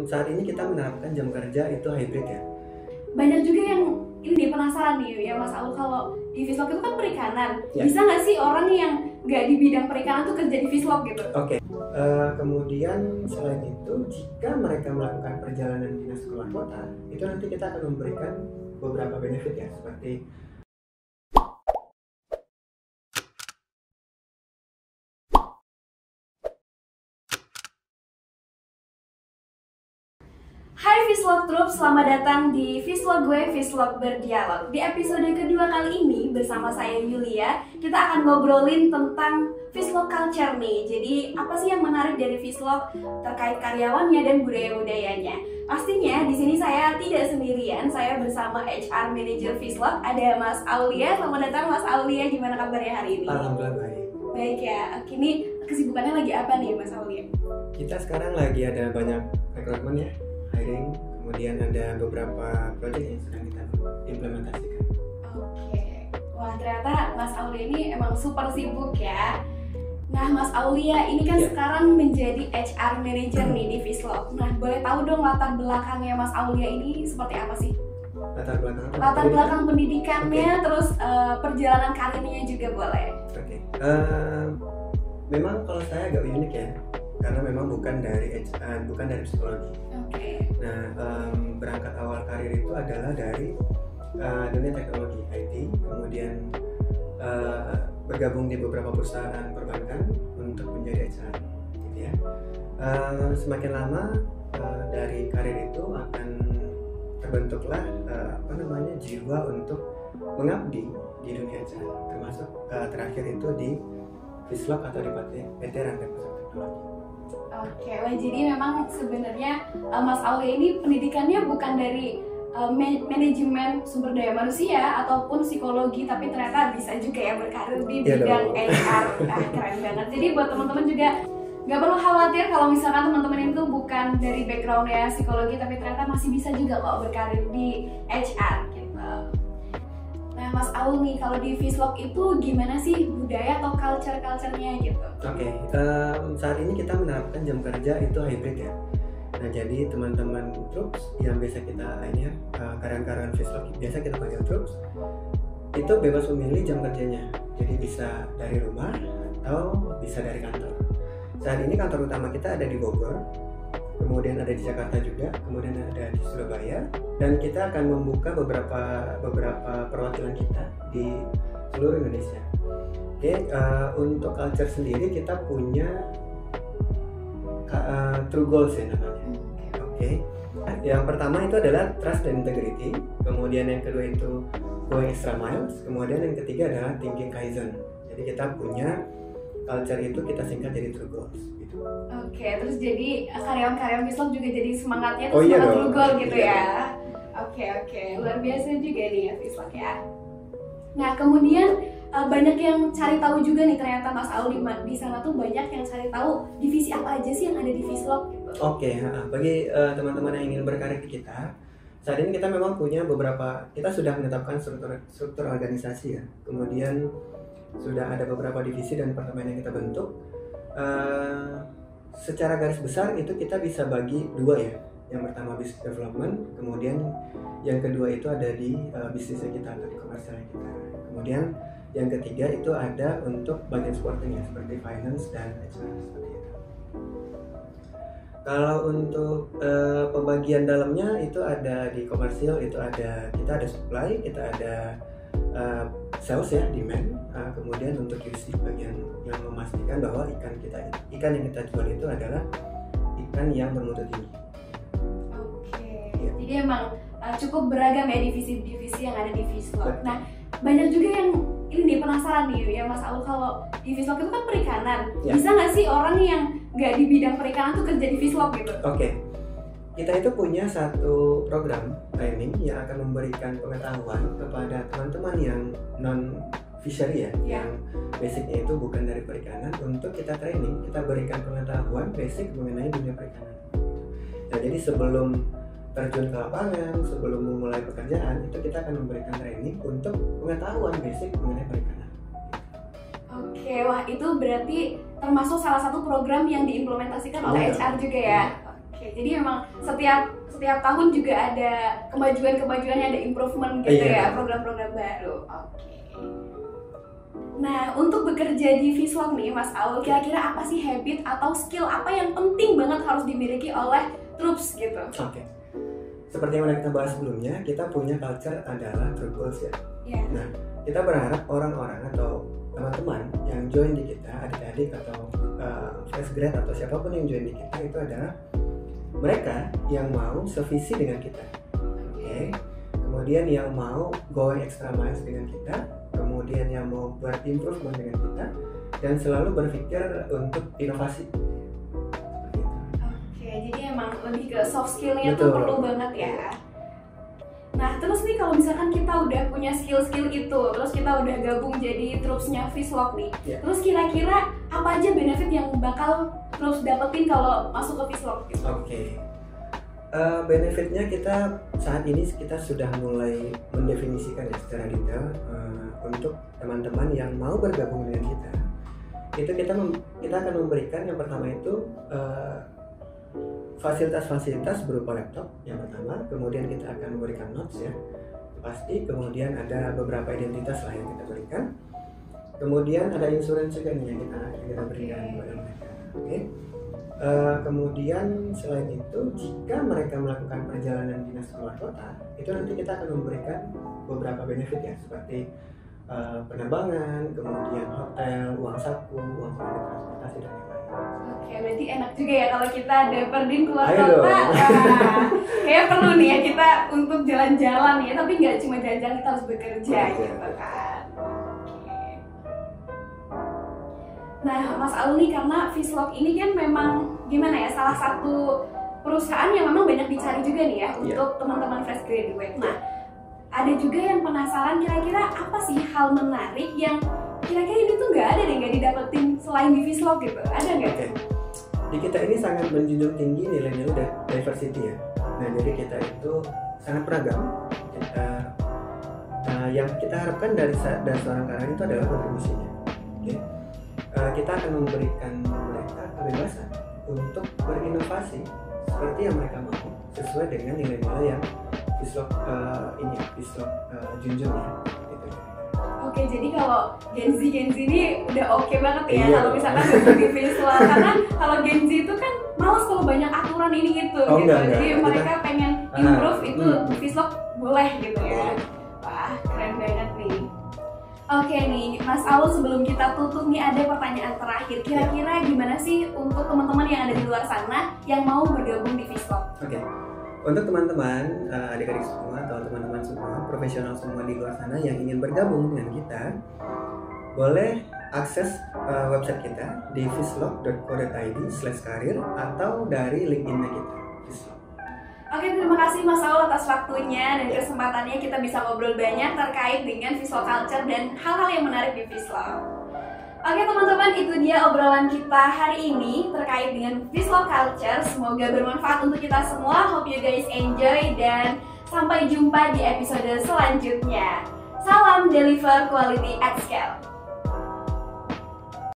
Saat ini kita menerapkan jam kerja itu hybrid ya. Banyak juga yang ini penasaran nih ya Mas Aul, kalau di Fislog itu kan perikanan, Ya. bisa nggak sih orang yang nggak di bidang perikanan tuh kerja di Fislog gitu? Oke. Kemudian selain itu, jika mereka melakukan perjalanan dinas keluar kota, itu nanti kita akan memberikan beberapa benefit ya, seperti Hai Fislog Troops, selamat datang di Fislog gue, Fislog Berdialog. Di episode kedua kali ini bersama saya Yulia, kita akan ngobrolin tentang Fislog culture nih. Jadi apa sih yang menarik dari Fislog terkait karyawannya dan budaya-budayanya? Pastinya di sini saya tidak sendirian, saya bersama HR Manager Fislog, ada Mas Aulia. Selamat datang Mas Aulia, gimana kabarnya hari ini? alhamdulillah baik. Baik ya, kini kesibukannya lagi apa nih Mas Aulia? Kita sekarang lagi ada banyak rekrutmen ya, hiring, kemudian ada beberapa proyek yang sedang kita implementasikan. Oke, wah ternyata Mas Aulia ini emang super sibuk ya. Nah Mas Aulia ini kan Ya. sekarang menjadi HR Manager nih di Fislog. Nah boleh tahu dong latar belakangnya Mas Aulia ini seperti apa sih? Latar belakang apa? Latar belakang pendidikannya, terus perjalanan karirnya juga boleh. Oke. Memang kalau saya agak unik ya, karena memang bukan dari psikologi. Oke. Nah, berangkat awal karir itu adalah dari dunia teknologi IT, kemudian bergabung di beberapa perusahaan perbankan untuk menjadi HR, gitu ya. Semakin lama dari karir itu akan terbentuklah jiwa untuk mengabdi di dunia HR, termasuk terakhir itu di Fislog atau di PT Rantai Pusat Teknologi. Oke, wah jadi memang sebenarnya Mas Aulia ini pendidikannya bukan dari manajemen sumber daya manusia ataupun psikologi, tapi ternyata bisa juga ya berkarir di Iya bidang dong. HR. Keren banget. Jadi buat teman-teman juga nggak perlu khawatir kalau misalkan teman-teman itu bukan dari backgroundnya psikologi, tapi ternyata masih bisa juga kok berkarir di HR gitu. Nah Mas Aul nih, kalau di Fislog itu gimana sih budaya atau culture-nya gitu? Oke, saat ini kita menerapkan jam kerja itu hybrid ya. Nah, jadi teman-teman troops yang biasa kita karyawan-karyawan Fislog biasa kita panggil troops, itu bebas memilih jam kerjanya. Jadi bisa dari rumah atau bisa dari kantor. Saat ini kantor utama kita ada di Bogor, kemudian ada di Jakarta juga, kemudian ada di Surabaya, dan kita akan membuka beberapa perwakilan kita di seluruh Indonesia. Oke, untuk culture sendiri kita punya true goals ya namanya. Oke, yang pertama itu adalah trust dan integrity, kemudian yang kedua itu going extra miles, kemudian yang ketiga adalah thinking kaizen. Jadi kita punya culture itu kita singkat jadi true goals gitu. Oke, terus jadi karyawan-karyawan Fislog juga jadi semangatnya Oh tuh iya semangat dong. true goal gitu Iya. ya. Oke, luar biasa juga nih ya Fislog ya. Nah kemudian banyak yang cari tahu juga nih, ternyata Mas Aul di sana tuh banyak yang cari tahu divisi apa aja sih yang ada di Fislog gitu. Oke, bagi teman-teman yang ingin berkarir di kita, saat ini kita memang punya kita sudah menetapkan struktur organisasi ya. Kemudian sudah ada beberapa divisi dan departemen yang kita bentuk. Secara garis besar itu kita bisa bagi dua ya. Yang pertama business development, kemudian yang kedua itu ada di bisnisnya kita atau di komersialnya kita. Kemudian yang ketiga itu ada untuk bagian supporting ya, seperti finance dan HR seperti itu. Kalau untuk pembagian dalamnya itu ada di komersial, kita ada supply, kita ada sales ya, demand, kemudian untuk QC bagian yang memastikan bahwa ikan yang kita jual itu adalah ikan yang bermutu tinggi. Oke, Iya. jadi emang cukup beragam ya divisi-divisi yang ada di Fislog. Nah banyak juga yang ini penasaran nih ya Mas Aul, kalau di Fislog itu kan perikanan, Ya. bisa nggak sih orang yang nggak di bidang perikanan tuh kerja di Fislog gitu? Oke. Kita itu punya satu program training yang akan memberikan pengetahuan kepada teman-teman yang non fishery ya, yang basicnya itu bukan dari perikanan. Untuk kita training, kita berikan pengetahuan basic mengenai dunia perikanan. Nah, jadi sebelum terjun ke lapangan, sebelum memulai pekerjaan, itu kita akan memberikan training untuk pengetahuan basic mengenai perikanan. Oke, wah itu berarti termasuk salah satu program yang diimplementasikan oleh Iya. HR juga ya. Oke, jadi memang setiap tahun juga ada kemajuan-kemajuannya, ada improvement gitu ya, program-program baru. Oke. Nah, untuk bekerja di Vslog nih, Mas Aul, kira-kira apa sih habit atau skill apa yang penting banget harus dimiliki oleh troops gitu? Oke. Seperti yang udah kita bahas sebelumnya, kita punya culture adalah troop goals ya. Nah, kita berharap orang-orang atau teman-teman yang join di kita, adik-adik atau fresh grad atau siapapun yang join di kita itu adalah mereka yang mau sevisi dengan kita, oke. Kemudian yang mau going extra miles dengan kita, kemudian yang mau berimprovement dengan kita, dan selalu berpikir untuk inovasi. Oke, jadi emang lebih ke soft skill-nya tuh perlu banget ya. Nah, terus nih kalau misalkan kita udah punya skill-skill itu, terus kita udah gabung jadi troopsnya Vslog nih, terus kira-kira apa aja benefit yang bakal troops dapetin kalau masuk ke Vslog gitu? Oke. Benefitnya kita saat ini kita sudah mulai mendefinisikan ya secara detail untuk teman-teman yang mau bergabung dengan kita. Itu kita akan memberikan yang pertama itu fasilitas-fasilitas berupa laptop yang pertama, kemudian kita akan memberikan notes ya pasti, kemudian ada beberapa identitas lah yang kita berikan, kemudian ada insurance juga nih yang kita berikan kepada mereka, oke. Kemudian selain itu jika mereka melakukan perjalanan dinas keluar kota, itu nanti kita akan memberikan beberapa benefit ya seperti penerbangan, kemudian hotel, uang saku, uang transportasi dan lain-lain. Oke, berarti enak juga ya kalau kita ada perdin keluar kota. Kayak perlu nih ya kita untuk jalan-jalan ya, tapi nggak cuma jalan-jalan, kita harus bekerja gitu kan. Oke. Nah, Mas Aul nih, karena Vslog ini kan memang gimana ya, salah satu perusahaan yang memang banyak dicari juga nih ya untuk teman-teman fresh graduate. Nah, ada juga yang penasaran kira-kira apa sih hal menarik yang kira-kira ini tuh nggak ada deh, nggak didapetin selain di Vslog gitu, ada nggak? Okay. Di kita ini sangat menjunjung tinggi nilai-nilai diversity ya. Nah, jadi kita itu sangat beragam. Yang kita harapkan dari seorang karyawan itu adalah kontribusinya. Okay. Kita akan memberikan mereka kebebasan untuk berinovasi seperti yang mereka mau sesuai dengan nilai-nilai yang Vslog Vslog junjung ya. Gitu. Oke, jadi kalau Gen Z ini udah oke banget ya kalau misalkan di Vslog, karena kalau Gen Z itu kan males kalau banyak aturan ini gitu gitu. Enggak. Jadi mereka pengen improve itu Vslog boleh gitu ya. Wah, keren banget nih. Oke nih, Mas Aul, sebelum kita tutup nih ada pertanyaan terakhir. Kira-kira gimana sih untuk teman-teman yang ada di luar sana yang mau bergabung di Vslog? Oke. Untuk teman-teman, adik-adik semua atau teman-teman semua, profesional semua di luar sana yang ingin bergabung dengan kita, boleh akses website kita di vslog.co.id/karir atau dari LinkedIn-nya kita. Oke, terima kasih Mas Aul atas waktunya dan kesempatannya kita bisa ngobrol banyak terkait dengan Vslog culture dan hal-hal yang menarik di Vslog. Oke teman-teman, itu dia obrolan kita hari ini terkait dengan Vslog culture. Semoga bermanfaat untuk kita semua. Hope you guys enjoy dan sampai jumpa di episode selanjutnya. Salam deliver quality at scale.